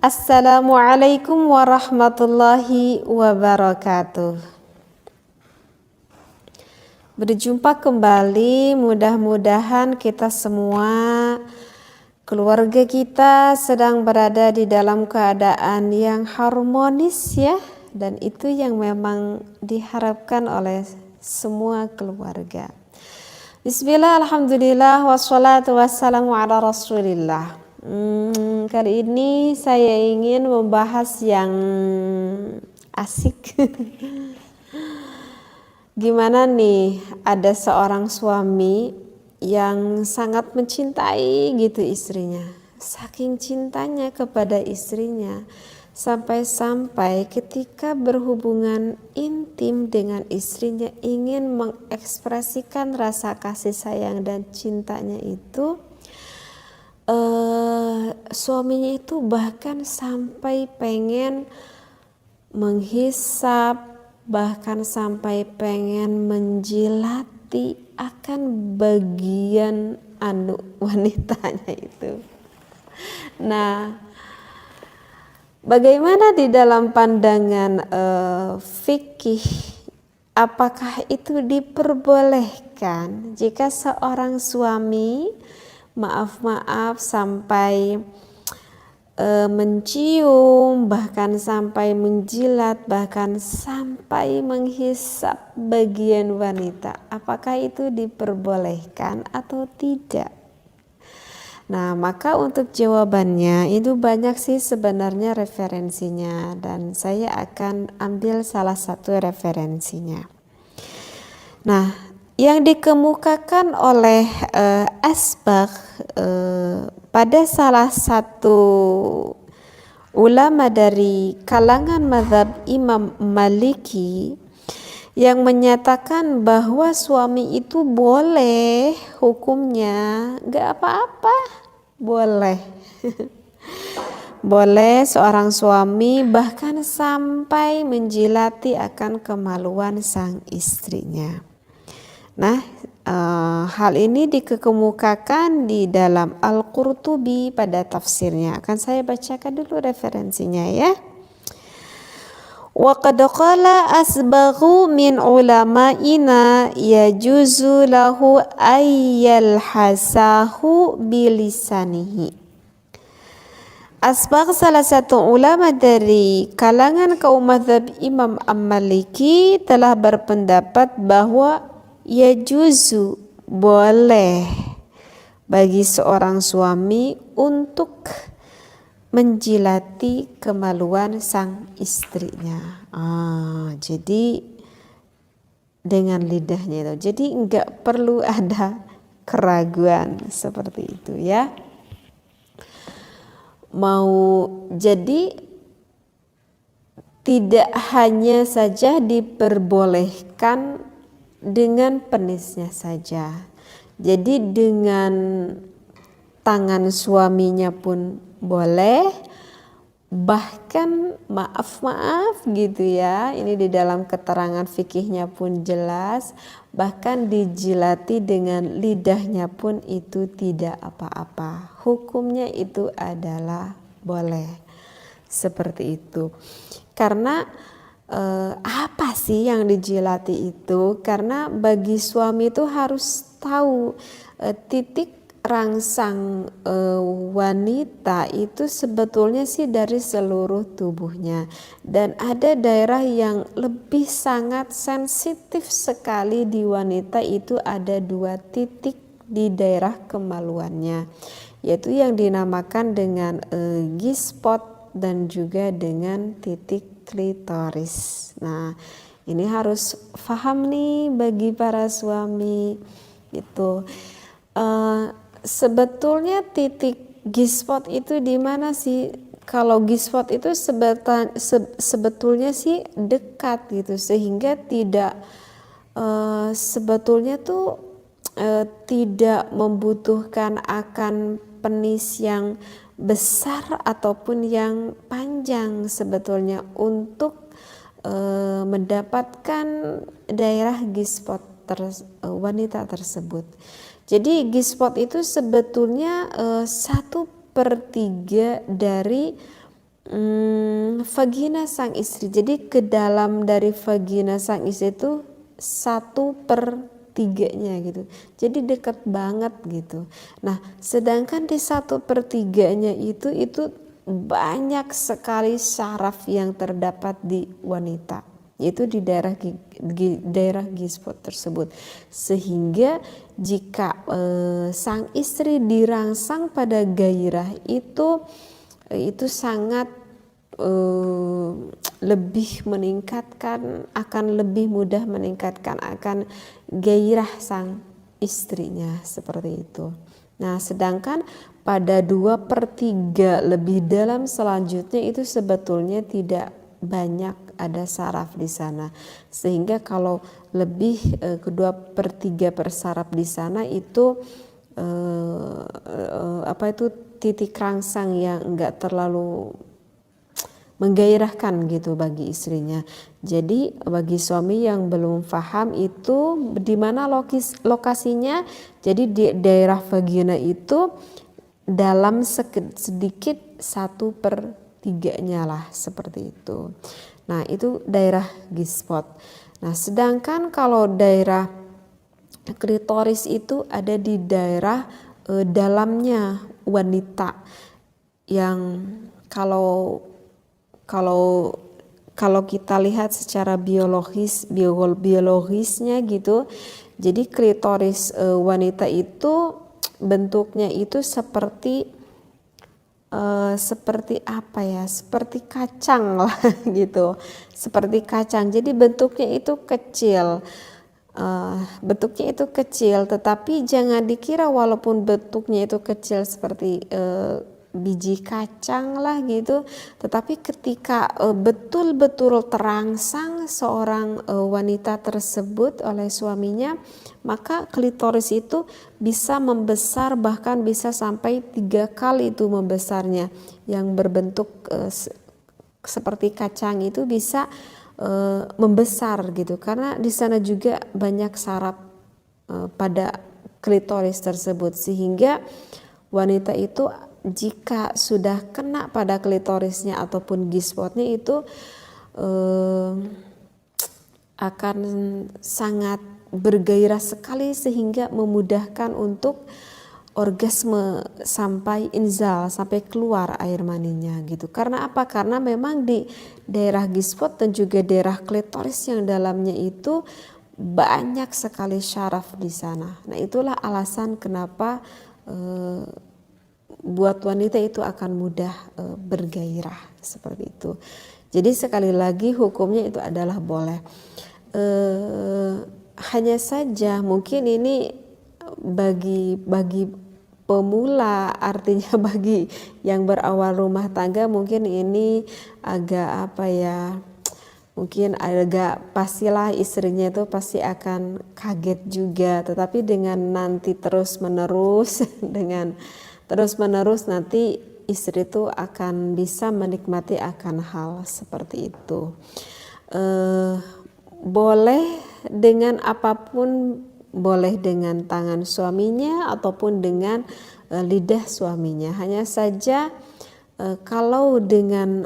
Assalamualaikum warahmatullahi wabarakatuh. Berjumpa kembali, mudah-mudahan kita semua, keluarga kita sedang berada di dalam keadaan yang harmonis ya. Dan itu yang memang diharapkan oleh semua keluarga. Bismillah, alhamdulillah, wassalatu wassalamu ala rasulillah. Kali ini saya ingin membahas yang asik. Gimana nih, ada seorang suami yang sangat mencintai gitu istrinya. Saking cintanya kepada istrinya, sampai-sampai ketika berhubungan intim dengan istrinya ingin mengekspresikan rasa kasih sayang dan cintanya itu, suaminya itu bahkan sampai pengen menghisap, bahkan sampai pengen menjilati akan bagian wanitanya itu. Nah, bagaimana di dalam pandangan fikih, apakah itu diperbolehkan jika seorang suami maaf sampai mencium, bahkan sampai menjilat, bahkan sampai menghisap bagian wanita? Apakah itu diperbolehkan atau tidak? Nah, maka untuk jawabannya itu banyak sih sebenarnya referensinya, dan saya akan ambil salah satu referensinya. Nah, yang dikemukakan oleh Asbagh pada salah satu ulama dari kalangan mazhab Imam Maliki yang menyatakan bahwa suami itu boleh, hukumnya gak apa-apa, boleh. Boleh seorang suami bahkan sampai menjilati akan kemaluan sang istrinya. Nah, hal ini dikemukakan di dalam Al-Qurtubi pada tafsirnya. Akan saya bacakan dulu referensinya ya. Wa qad qala asbaghu min ulama'ina yajuzu lahu ayyal hasahu bilisanihi. Asbagh, salah satu ulama dari kalangan kaum mazhab Imam Maliki, telah berpendapat bahwa yajuzu, boleh bagi seorang suami untuk menjilati kemaluan sang istrinya. Jadi dengan lidahnya itu. Jadi enggak perlu ada keraguan seperti itu ya. Jadi tidak hanya saja diperbolehkan dengan penisnya saja. Jadi dengan tangan suaminya pun boleh, bahkan maaf gitu ya, ini di dalam keterangan fikihnya pun jelas, bahkan dijilati dengan lidahnya pun itu tidak apa-apa, hukumnya itu adalah boleh. Seperti itu. Karena apa sih yang dijilati itu? Karena bagi suami itu harus tahu titik rangsang wanita itu sebetulnya sih dari seluruh tubuhnya, dan ada daerah yang lebih sangat sensitif sekali di wanita itu, ada 2 titik di daerah kemaluannya, yaitu yang dinamakan dengan G-spot dan juga dengan titik klitoris. Nah, ini harus paham nih bagi para suami itu. Sebetulnya titik G-spot itu di mana sih? Kalau G-spot itu sebetulnya sih dekat gitu, sehingga tidak sebetulnya tuh tidak membutuhkan akan penis yang besar ataupun yang panjang sebetulnya untuk mendapatkan daerah G-spot wanita tersebut. Jadi G-spot itu sebetulnya 1/3 dari vagina sang istri. Jadi ke dalam dari vagina sang istri itu 1/3-nya gitu. Jadi dekat banget gitu. Nah, sedangkan di 1/3-nya itu banyak sekali syaraf yang terdapat di wanita, yaitu di daerah G-spot tersebut. Sehingga jika sang istri dirangsang pada gairah itu sangat lebih meningkatkan, akan lebih mudah meningkatkan akan gairah sang istrinya, seperti itu. Nah, sedangkan pada 2/3 lebih dalam selanjutnya itu sebetulnya tidak banyak ada saraf di sana, sehingga kalau lebih ke 2/3 persaraf di sana itu titik rangsang yang enggak terlalu menggairahkan gitu bagi istrinya. Jadi bagi suami yang belum paham itu di mana lokasinya, jadi di daerah vagina itu dalam sedikit 1/3-nya lah, seperti itu. Nah, itu daerah G-spot. Nah, sedangkan kalau daerah klitoris itu ada di daerah dalamnya wanita, yang kalau kita lihat secara biologisnya gitu, jadi klitoris wanita itu bentuknya itu seperti apa ya, seperti kacang lah gitu, seperti kacang. Jadi bentuknya itu kecil. Tetapi jangan dikira walaupun bentuknya itu kecil seperti biji kacang lah gitu, tetapi ketika betul-betul terangsang seorang wanita tersebut oleh suaminya, maka klitoris itu bisa membesar, bahkan bisa sampai 3 kali itu membesarnya. Yang berbentuk seperti kacang itu bisa membesar gitu, karena di sana juga banyak saraf pada klitoris tersebut, sehingga wanita itu jika sudah kena pada klitorisnya ataupun G-spotnya itu akan sangat bergairah sekali, sehingga memudahkan untuk orgasme sampai inzal, sampai keluar air maninya gitu. Karena apa? Karena memang di daerah G-spot dan juga daerah klitoris yang dalamnya itu banyak sekali syaraf di sana. Nah, itulah alasan kenapa buat wanita itu akan mudah bergairah, seperti itu. Jadi sekali lagi hukumnya itu adalah boleh. Hanya saja mungkin ini bagi pemula, artinya bagi yang berawal rumah tangga mungkin ini agak apa ya, mungkin agak pastilah istrinya itu pasti akan kaget juga, tetapi dengan nanti terus menerus nanti istri itu akan bisa menikmati akan hal seperti itu. Boleh dengan apapun, boleh dengan tangan suaminya ataupun dengan lidah suaminya. Hanya saja kalau dengan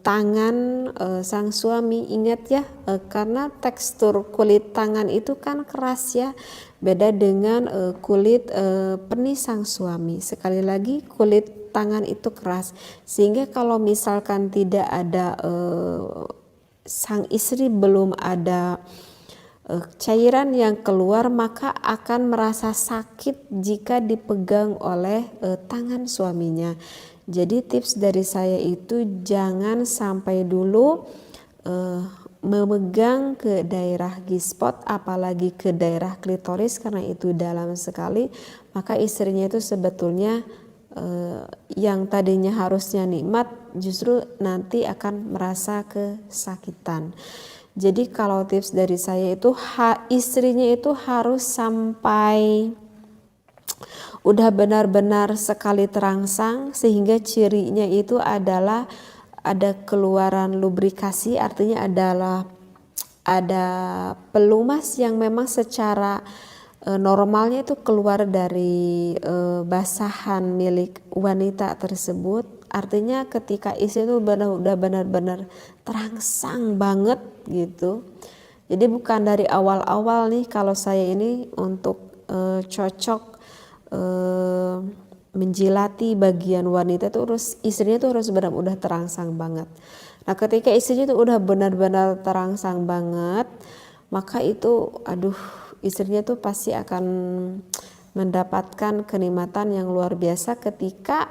tangan sang suami, ingat ya, karena tekstur kulit tangan itu kan keras ya, beda dengan kulit penis sang suami. Sekali lagi, kulit tangan itu keras, sehingga kalau misalkan tidak ada sang istri belum ada cairan yang keluar, maka akan merasa sakit jika dipegang oleh tangan suaminya. Jadi tips dari saya itu jangan sampai dulu memegang ke daerah G-spot, apalagi ke daerah klitoris, karena itu dalam sekali. Maka istrinya itu sebetulnya yang tadinya harusnya nikmat justru nanti akan merasa kesakitan. Jadi kalau tips dari saya itu istrinya itu harus sampai udah benar-benar sekali terangsang, sehingga cirinya itu adalah ada keluaran lubrikasi, artinya adalah ada pelumas yang memang secara normalnya itu keluar dari basahan milik wanita tersebut. artinya ketika istri itu udah benar-benar terangsang banget gitu. Jadi bukan dari awal-awal nih kalau saya ini untuk cocok menjilati bagian wanita itu istrinya itu harus benar udah terangsang banget. Nah ketika istrinya itu udah benar-benar terangsang banget, maka itu istrinya tuh pasti akan mendapatkan kenikmatan yang luar biasa ketika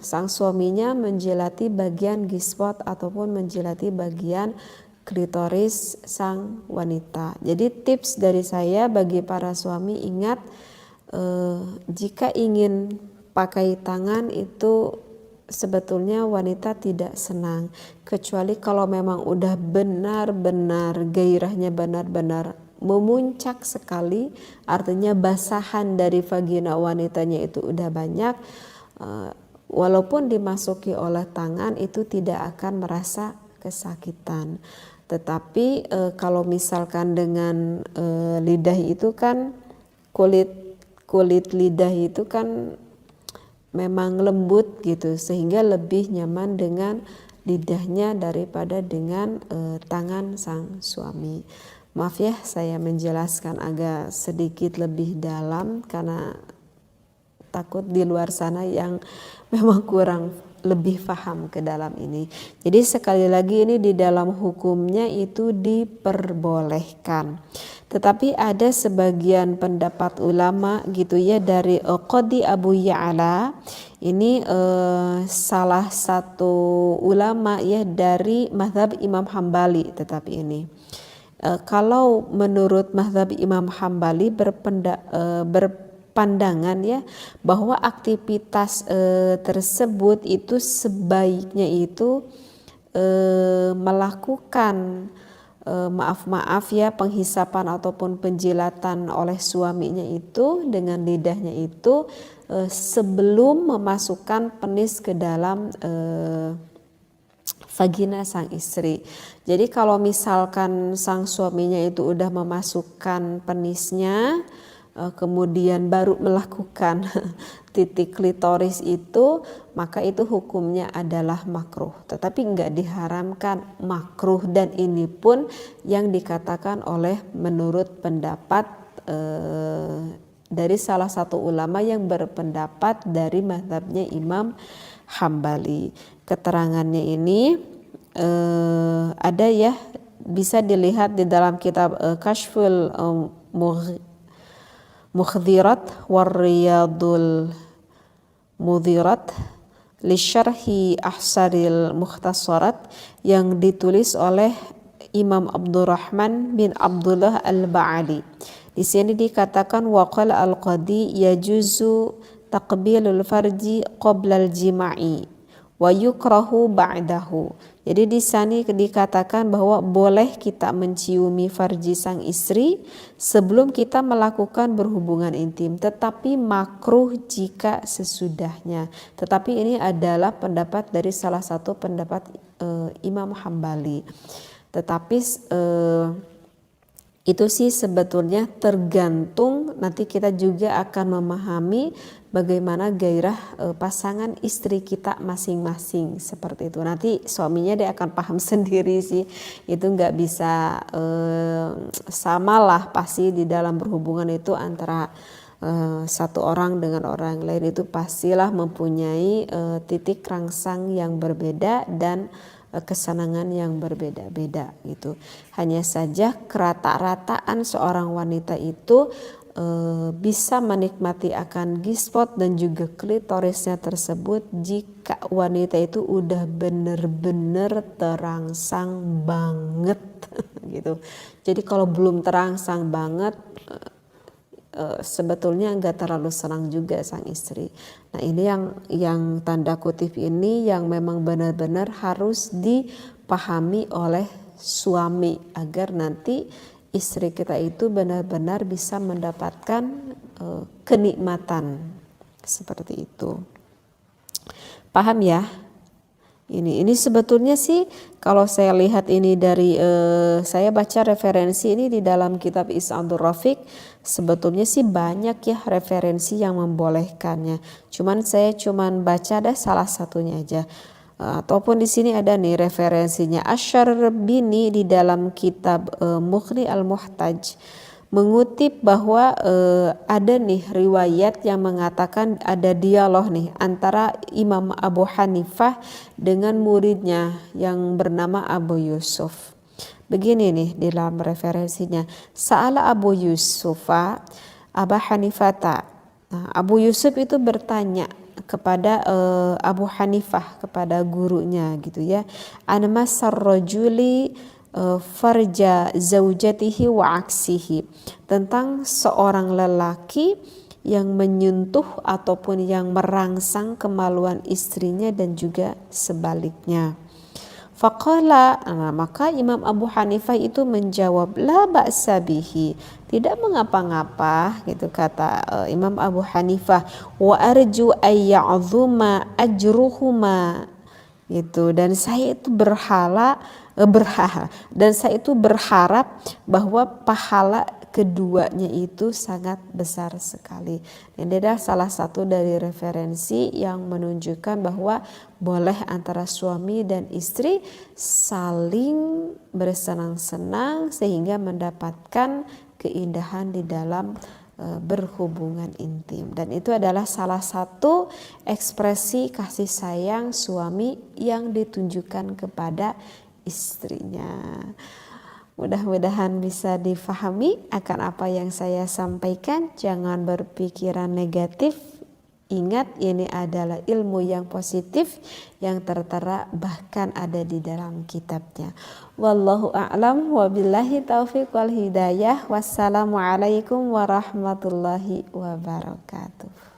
sang suaminya menjilati bagian G-spot ataupun menjilati bagian klitoris sang wanita. Jadi tips dari saya bagi para suami, ingat jika ingin pakai tangan itu sebetulnya wanita tidak senang, kecuali kalau memang udah benar-benar gairahnya benar-benar memuncak sekali, artinya basahan dari vagina wanitanya itu udah banyak, walaupun dimasuki oleh tangan itu tidak akan merasa kesakitan. Tetapi kalau misalkan dengan lidah itu kan kulit lidah itu kan memang lembut gitu, sehingga lebih nyaman dengan lidahnya daripada dengan tangan sang suami. Maaf ya, saya menjelaskan agak sedikit lebih dalam karena takut di luar sana yang memang kurang lebih paham ke dalam ini. Jadi sekali lagi ini di dalam hukumnya itu diperbolehkan. Tetapi ada sebagian pendapat ulama gitu ya, dari Qadi Abu Ya'la, ini salah satu ulama ya dari mazhab Imam Hambali. Tetapi ini kalau menurut mazhab Imam Hambali berpandangan ya bahwa aktivitas tersebut itu sebaiknya itu melakukan maaf ya penghisapan ataupun penjilatan oleh suaminya itu dengan lidahnya itu sebelum memasukkan penis ke dalam vagina sang istri. Jadi kalau misalkan sang suaminya itu udah memasukkan penisnya, kemudian baru melakukan titik klitoris itu, maka itu hukumnya adalah makruh. Tetapi enggak diharamkan, makruh, dan ini pun yang dikatakan oleh menurut pendapat dari salah satu ulama yang berpendapat dari mazhabnya Imam Hambali. Keterangannya ini ada ya, bisa dilihat di dalam kitab Kashful Mukhdhirat Warriyadul Mudhirat Lisyarhi Ahsaril Mukhtasarat yang ditulis oleh Imam Abdurrahman bin Abdullah Al-Ba'ali. Di sini dikatakan waqala al-qadi yajuzu taqbilul farji qabla al-jima'i wa yukrahu ba'dahu. Jadi di sini dikatakan bahwa boleh kita menciumi farji sang istri sebelum kita melakukan berhubungan intim, tetapi makruh jika sesudahnya. Tetapi ini adalah pendapat dari salah satu pendapat Imam Hambali. Tetapi itu sih sebetulnya tergantung, nanti kita juga akan memahami bagaimana gairah pasangan istri kita masing-masing, seperti itu. Nanti suaminya dia akan paham sendiri sih, itu nggak bisa samalah pasti di dalam berhubungan itu antara satu orang dengan orang lain itu pastilah mempunyai titik rangsang yang berbeda dan kesenangan yang berbeda-beda gitu. Hanya saja kerata-rataan seorang wanita itu bisa menikmati akan G-spot dan juga klitorisnya tersebut jika wanita itu udah bener-bener terangsang banget gitu. Jadi kalau belum terangsang banget sebetulnya nggak terlalu senang juga sang istri. Nah ini yang tanda kutip ini yang memang benar-benar harus dipahami oleh suami agar nanti istri kita itu benar-benar bisa mendapatkan kenikmatan seperti itu. Paham ya? Ini sebetulnya sih kalau saya lihat ini dari saya baca referensi ini di dalam kitab Is'adur Rafiq, sebetulnya sih banyak ya referensi yang membolehkannya. Saya cuman baca ada salah satunya aja. Ataupun di sini ada nih referensinya Asy-Syarbini di dalam kitab Mughni Al-Muhtaj mengutip bahwa ada nih riwayat yang mengatakan ada dialog nih antara Imam Abu Hanifah dengan muridnya yang bernama Abu Yusuf. Begini nih di dalam referensinya, Sa'ala Abu Yusufa Abu Hanifata. Nah, Abu Yusuf itu bertanya kepada Abu Hanifah, kepada gurunya gitu ya, anmasar rajuli farja zaujatihi wa aksihi, tentang seorang lelaki yang menyentuh ataupun yang merangsang kemaluan istrinya dan juga sebaliknya. Faqala, maka Imam Abu Hanifah itu menjawab, la ba'sa bihi, tidak mengapa-ngapa gitu kata Imam Abu Hanifah, wa arju ayya'zuma ajruhuma gitu, dan saya itu berharap bahwa pahala keduanya itu sangat besar sekali. Dan ini adalah salah satu dari referensi yang menunjukkan bahwa boleh antara suami dan istri saling bersenang-senang sehingga mendapatkan keindahan di dalam berhubungan intim, dan itu adalah salah satu ekspresi kasih sayang suami yang ditunjukkan kepada istrinya. Mudah-mudahan bisa difahami akan apa yang saya sampaikan. Jangan berpikiran negatif. Ingat, ini adalah ilmu yang positif yang tertera bahkan ada di dalam kitabnya. Wallahu a'lam wa billahi taufiq wal hidayah. Wassalamualaikum warahmatullahi wabarakatuh.